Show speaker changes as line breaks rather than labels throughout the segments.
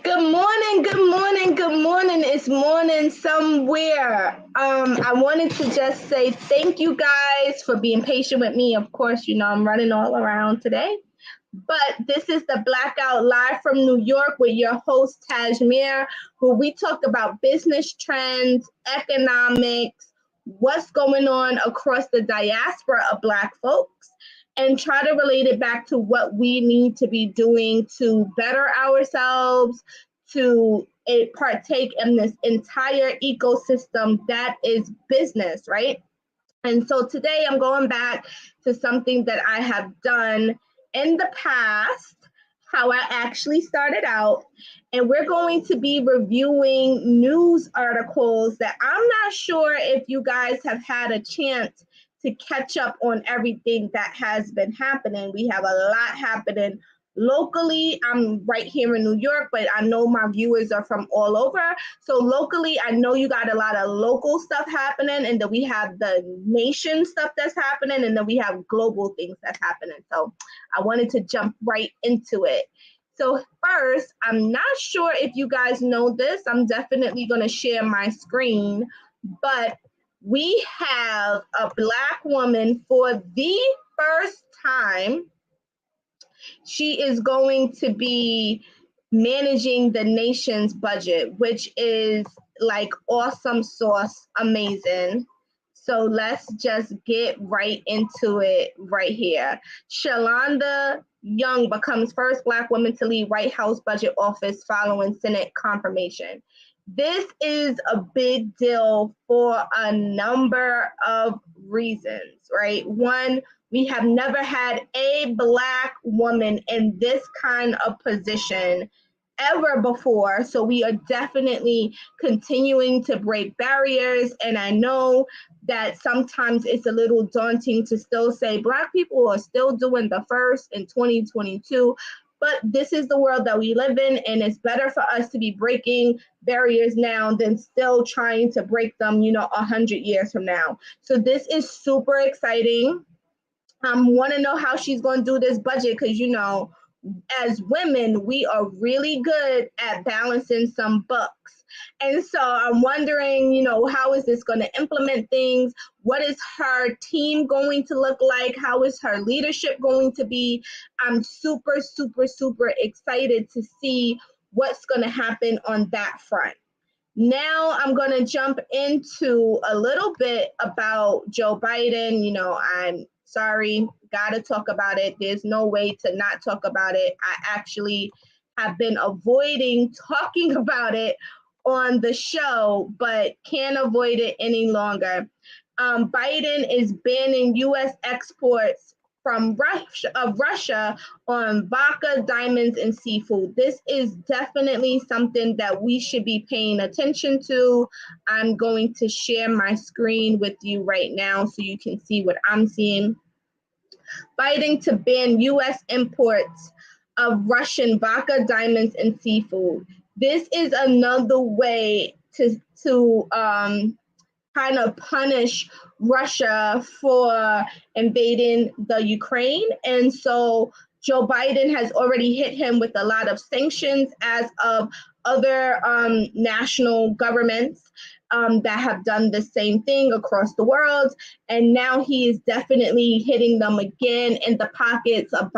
Good morning, good morning, good morning. It's morning somewhere. I wanted to just say thank you guys for being patient with me. Of course, I'm running all around today. But this is the Blackout live from New York with your host, Tasemere, where we talk about business trends, economics, what's going on across the diaspora of Black folks, and try to relate it back to what we need to be doing to better ourselves, to partake in this entire ecosystem that is business, right? And so today I'm going back to something that I have done in the past, how I actually started out. And we're going to be reviewing news articles that I'm not sure if you guys have had a chance to catch up on everything that has been happening. We have a lot happening locally. I'm right here in New York, but I know my viewers are from all over. So locally, I know you got a lot of local stuff happening, and then we have the nation stuff that's happening, and then we have global things that's happening. So I wanted to jump right into it. So first, I'm not sure if you guys know this. I'm definitely going to share my screen, but we have a Black woman for the first time. She is going to be managing the nation's budget, which is like awesome sauce, amazing. So let's just get right into it right here. Shalonda Young becomes first Black woman to lead White House budget office following Senate confirmation. This is a big deal for a number of reasons, right? One, we have never had a Black woman in this kind of position ever before. So we are definitely continuing to break barriers. And I know that sometimes it's a little daunting to still say Black people are still doing the first in 2022. But this is the world that we live in, and it's better for us to be breaking barriers now than still trying to break them, 100 years from now. So this is super exciting. Want to know how she's going to do this budget because, as women, we are really good at balancing some books. And so I'm wondering, how is this going to implement things? What is her team going to look like? How is her leadership going to be? I'm super, super, super excited to see what's going to happen on that front. Now I'm going to jump into a little bit about Joe Biden. I'm sorry, got to talk about it. There's no way to not talk about it. I actually have been avoiding talking about it on the show, but can't avoid it any longer. Biden is banning U.S. exports from Russia on vodka, diamonds, and seafood. This is definitely something that we should be paying attention to. I'm going to share my screen with you right now so you can see what I'm seeing. Biden to ban U.S. imports of Russian vodka, diamonds, and seafood. This is another way to kind of punish Russia for invading the Ukraine. And so Joe Biden has already hit him with a lot of sanctions, as of other national governments that have done the same thing across the world. And now he is definitely hitting them again in the pockets of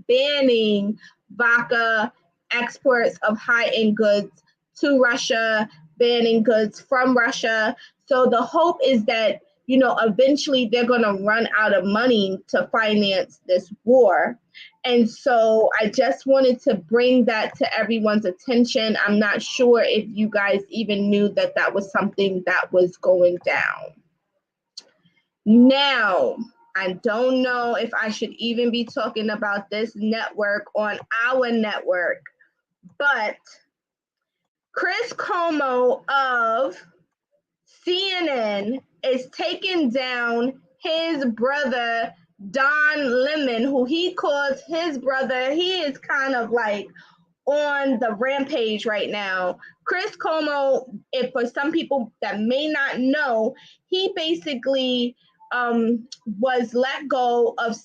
banning vodka, exports of high-end goods to Russia, banning goods from Russia. So the hope is that, eventually they're going to run out of money to finance this war. And so I just wanted to bring that to everyone's attention. I'm not sure if you guys even knew that that was something that was going down. Now, I don't know if I should even be talking about this network on our network, but Chris Cuomo of CNN is taking down his brother, Don Lemon, who he calls his brother. He is kind of like on the rampage right now. Chris Cuomo, if for some people that may not know, he basically was let go of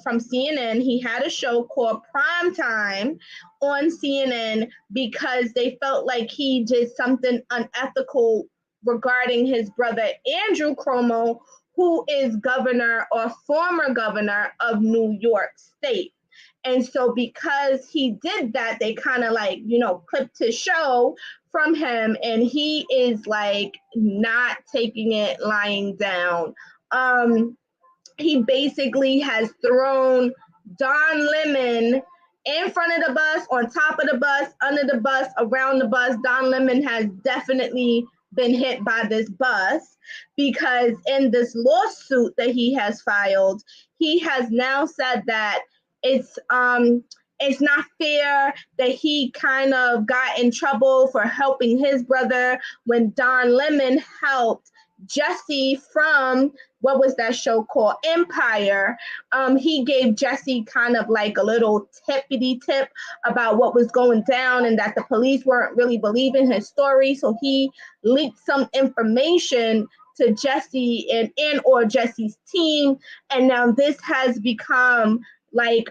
from CNN. He had a show called Prime Time on CNN because they felt like he did something unethical regarding his brother Andrew Cuomo, who is governor or former governor of New York State. And so because he did that, they kind of like, clipped his show from him, and he is like not taking it lying down. He basically has thrown Don Lemon in front of the bus, on top of the bus, under the bus, around the bus. Don Lemon has definitely been hit by this bus because in this lawsuit that he has filed, he has now said that it's not fair that he kind of got in trouble for helping his brother when Don Lemon helped Jesse from what was that show called Empire. He gave Jesse kind of like a little tippity tip about what was going down and that the police weren't really believing his story. So he leaked some information to Jesse and or Jesse's team. And now this has become like,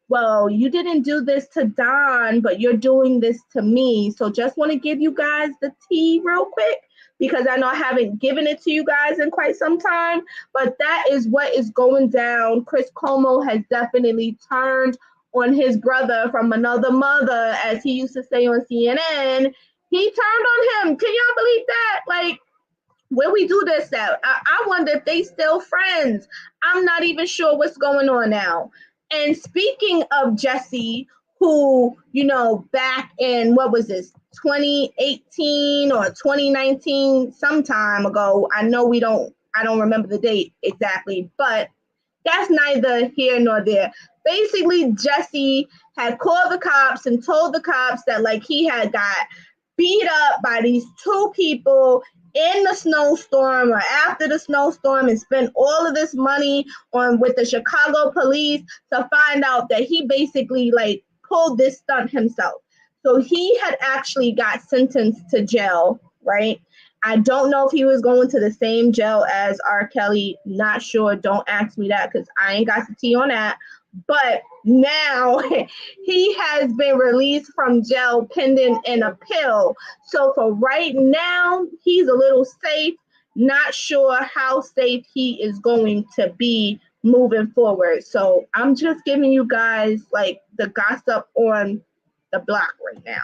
well, you didn't do this to Don, but you're doing this to me. So just want to give you guys the tea real quick, because I know I haven't given it to you guys in quite some time, but that is what is going down. Chris Cuomo has definitely turned on his brother from another mother, as he used to say on CNN. He turned on him. Can y'all believe that? Like, where we do this at? I wonder if they still friends. I'm not even sure what's going on now. And speaking of Jesse, who, back in, what was this, 2018 or 2019, some time ago, I don't remember the date exactly, but that's neither here nor there. Basically, Jesse had called the cops and told the cops that like he had got beat up by these two people in the snowstorm or after the snowstorm, and spent all of this money on with the Chicago police to find out that he basically like pulled this stunt himself. So he had actually got sentenced to jail, right? I don't know if he was going to the same jail as R. Kelly. Not sure. Don't ask me that because I ain't got the tea on that. But now he has been released from jail pending an appeal. So for right now, he's a little safe. Not sure how safe he is going to be moving forward. So I'm just giving you guys like the gossip on the block right now.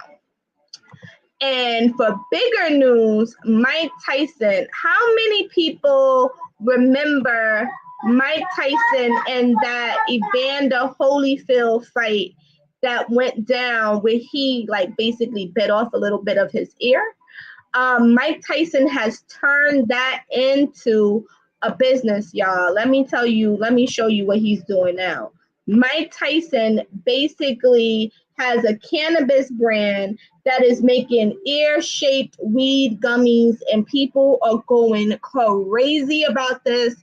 And for bigger news, Mike Tyson. How many people remember Mike Tyson and that Evander Holyfield fight that went down where he like basically bit off a little bit of his ear? Mike Tyson has turned that into a business, y'all. Let me show you what he's doing now. Mike Tyson basically has a cannabis brand that is making ear-shaped weed gummies, and people are going crazy about this.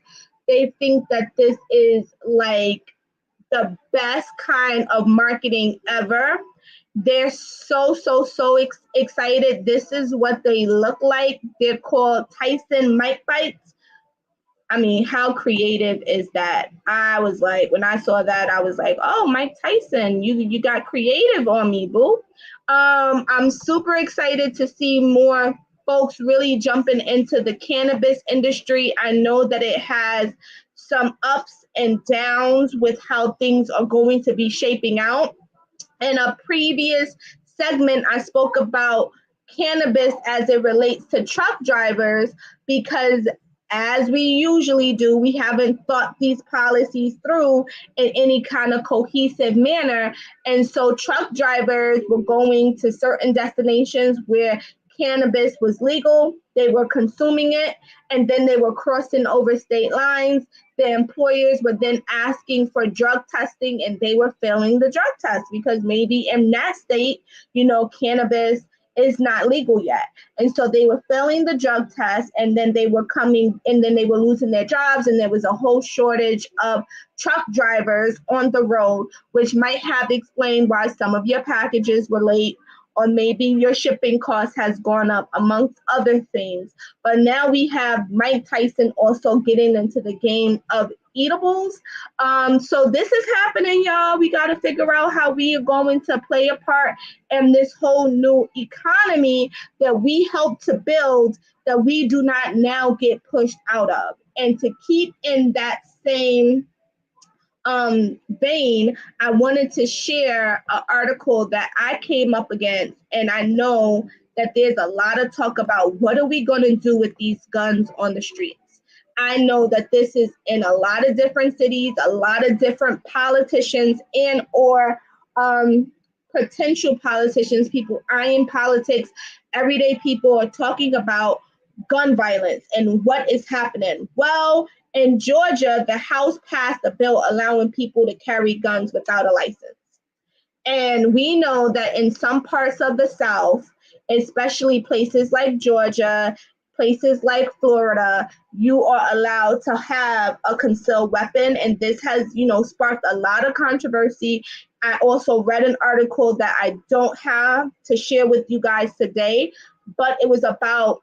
They think that this is like the best kind of marketing ever. They're so excited. This is what they look like. They're called Tyson Mike Bites. I mean, how creative is that? I was like, when I saw that, I was like, oh, Mike Tyson, you got creative on me, boo. I'm super excited to see more folks really jumping into the cannabis industry. I know that it has some ups and downs with how things are going to be shaping out. In a previous segment, I spoke about cannabis as it relates to truck drivers because, as we usually do, we haven't thought these policies through in any kind of cohesive manner. And so truck drivers were going to certain destinations where cannabis was legal, they were consuming it, and then they were crossing over state lines. The employers were then asking for drug testing, and they were failing the drug test because maybe in that state, cannabis is not legal yet. And so they were failing the drug test, and then they were losing their jobs, and there was a whole shortage of truck drivers on the road, which might have explained why some of your packages were late or maybe your shipping cost has gone up, amongst other things. But now we have Mike Tyson also getting into the game of eatables. So this is happening, y'all. We got to figure out how we are going to play a part in this whole new economy that we help to build, that we do not now get pushed out of. And to keep in that same vein, I wanted to share an article that I came up against, and I know that there's a lot of talk about what are we going to do with these guns on the streets. I know that this is in a lot of different cities, a lot of different politicians and or potential politicians, people eyeing politics, everyday people are talking about gun violence and what is happening. Well, in Georgia, the House passed a bill allowing people to carry guns without a license. And we know that in some parts of the South, especially places like Georgia, places like Florida, you are allowed to have a concealed weapon. And this has, sparked a lot of controversy. I also read an article that I don't have to share with you guys today, but it was about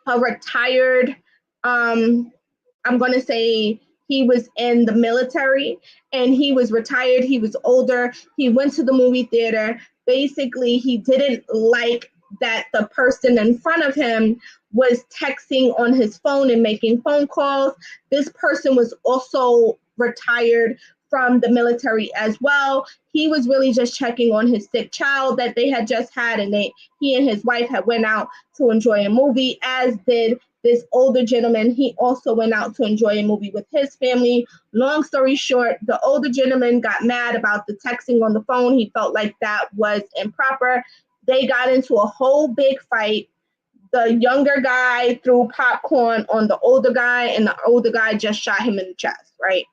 a retired, I'm going to say he was in the military and he was retired. He was older. He went to the movie theater. Basically, he didn't like that the person in front of him was texting on his phone and making phone calls. This person was also retired from the military as well. He was really just checking on his sick child that they had just had, and he and his wife had went out to enjoy a movie, as did this older gentleman. He also went out to enjoy a movie with his family. Long story short, the older gentleman got mad about the texting on the phone. He felt like that was improper. They got into a whole big fight. The younger guy threw popcorn on the older guy, and the older guy just shot him in the chest, right?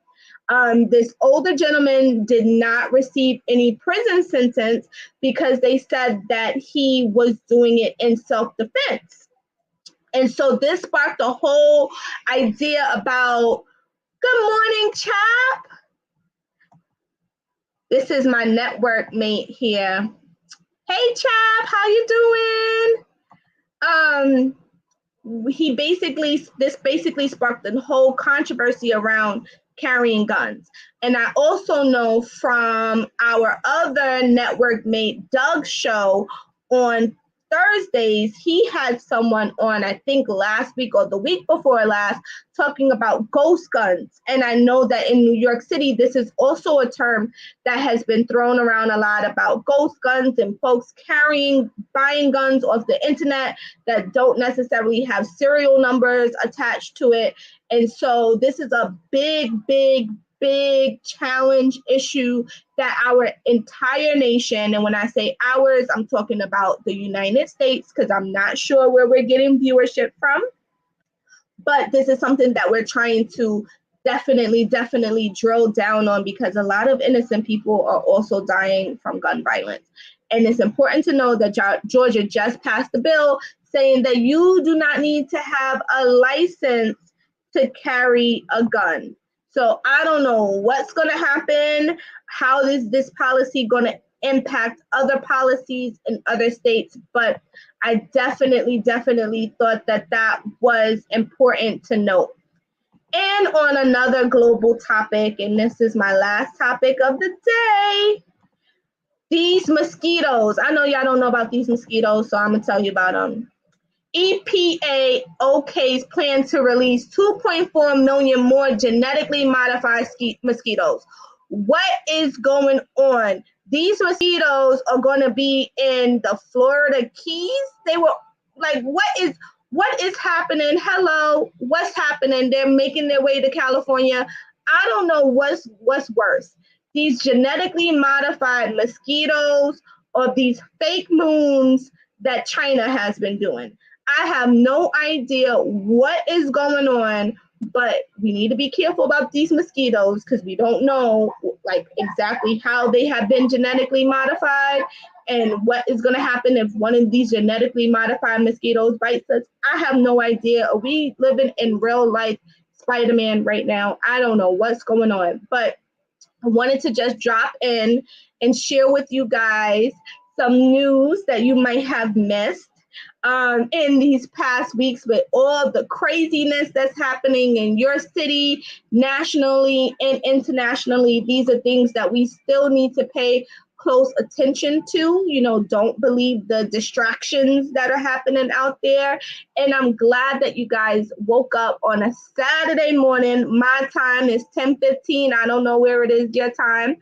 This older gentleman did not receive any prison sentence because they said that he was doing it in self-defense. And so this sparked a whole idea about, good morning, Chap. This is my network mate here. Hey, Chap, how you doing? This basically sparked a whole controversy around carrying guns. And I also know from our other network mate, Doug's show on Thursdays, he had someone on, I think last week or the week before last, talking about ghost guns. And I know that in New York City, this is also a term that has been thrown around a lot about ghost guns and folks buying guns off the internet that don't necessarily have serial numbers attached to it. And so this is a big, big, big challenge issue that our entire nation, and when I say ours, I'm talking about the United States, because I'm not sure where we're getting viewership from, but this is something that we're trying to definitely drill down on, because a lot of innocent people are also dying from gun violence. And it's important to know that Georgia just passed a bill saying that you do not need to have a license to carry a gun. So I don't know what's going to happen. How is this policy going to impact other policies in other states? But I definitely thought that was important to note. And on another global topic, and this is my last topic of the day, these mosquitoes. I know y'all don't know about these mosquitoes, so I'm going to tell you about them. EPA okays plan to release 2.4 million more genetically modified mosquitoes. What is going on? These mosquitoes are going to be in the Florida Keys. They were like, what is happening? Hello, what's happening? They're making their way to California. I don't know what's worse. These genetically modified mosquitoes or these fake moons that China has been doing. I have no idea what is going on, but we need to be careful about these mosquitoes because we don't know like exactly how they have been genetically modified and what is going to happen if one of these genetically modified mosquitoes bites us. I have no idea. Are we living in real life Spider-Man right now? I don't know what's going on, but I wanted to just drop in and share with you guys some news that you might have missed in these past weeks with all the craziness that's happening in your city, nationally and internationally. These are things that we still need to pay close attention to. You know, don't believe the distractions that are happening out there. And I'm glad that you guys woke up on a Saturday morning. My time is 10:15. I don't know where it is your time.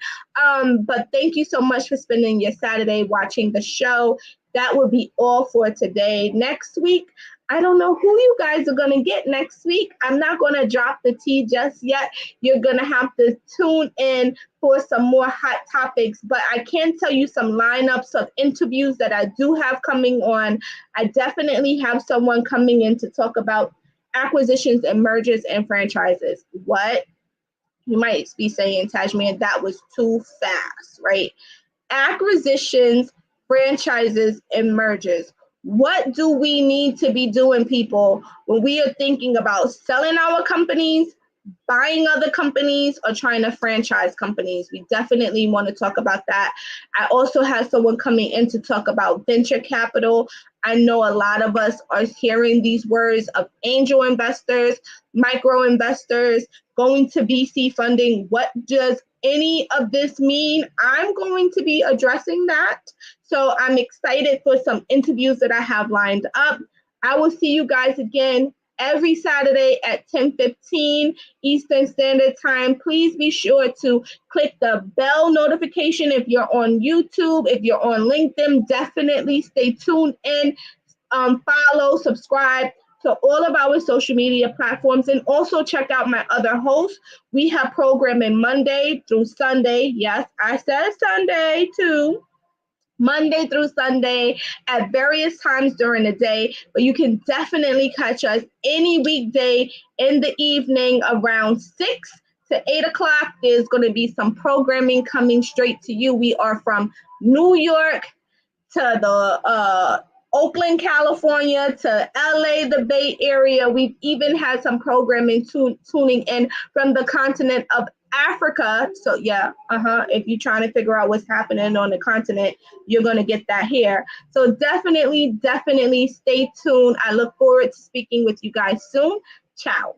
But thank you so much for spending your Saturday watching the show. That will be all for today. Next week, I don't know who you guys are going to get next week. I'm not going to drop the tea just yet. You're going to have to tune in for some more hot topics, but I can tell you some lineups of interviews that I do have coming on. I definitely have someone coming in to talk about acquisitions and mergers and franchises. What? You might be saying, Tasemere, that was too fast, right? Acquisitions, franchises, and mergers. What do we need to be doing, people, when we are thinking about selling our companies, buying other companies, or trying to franchise companies? We definitely want to talk about that. I also have someone coming in to talk about venture capital. I know a lot of us are hearing these words of angel investors, micro investors, going to VC funding. What does any of this mean? I'm going to be addressing that. So I'm excited for some interviews that I have lined up. I will see you guys again every Saturday at 10:15 Eastern Standard Time. Please be sure to click the bell notification if you're on YouTube. If you're on LinkedIn, definitely stay tuned in. Follow, subscribe to all of our social media platforms, and also check out my other hosts. We have programming Monday through Sunday. Yes, I said Sunday too. Monday through Sunday at various times during the day, but you can definitely catch us any weekday in the evening around 6 to 8 o'clock. There's going to be some programming coming straight to you. We are from New York to the Oakland, California, to LA, the Bay Area. We've even had some programming tuning in from the continent of Africa. So yeah, if you're trying to figure out what's happening on the continent, you're going to get that here. So definitely stay tuned. I look forward to speaking with you guys soon. Ciao.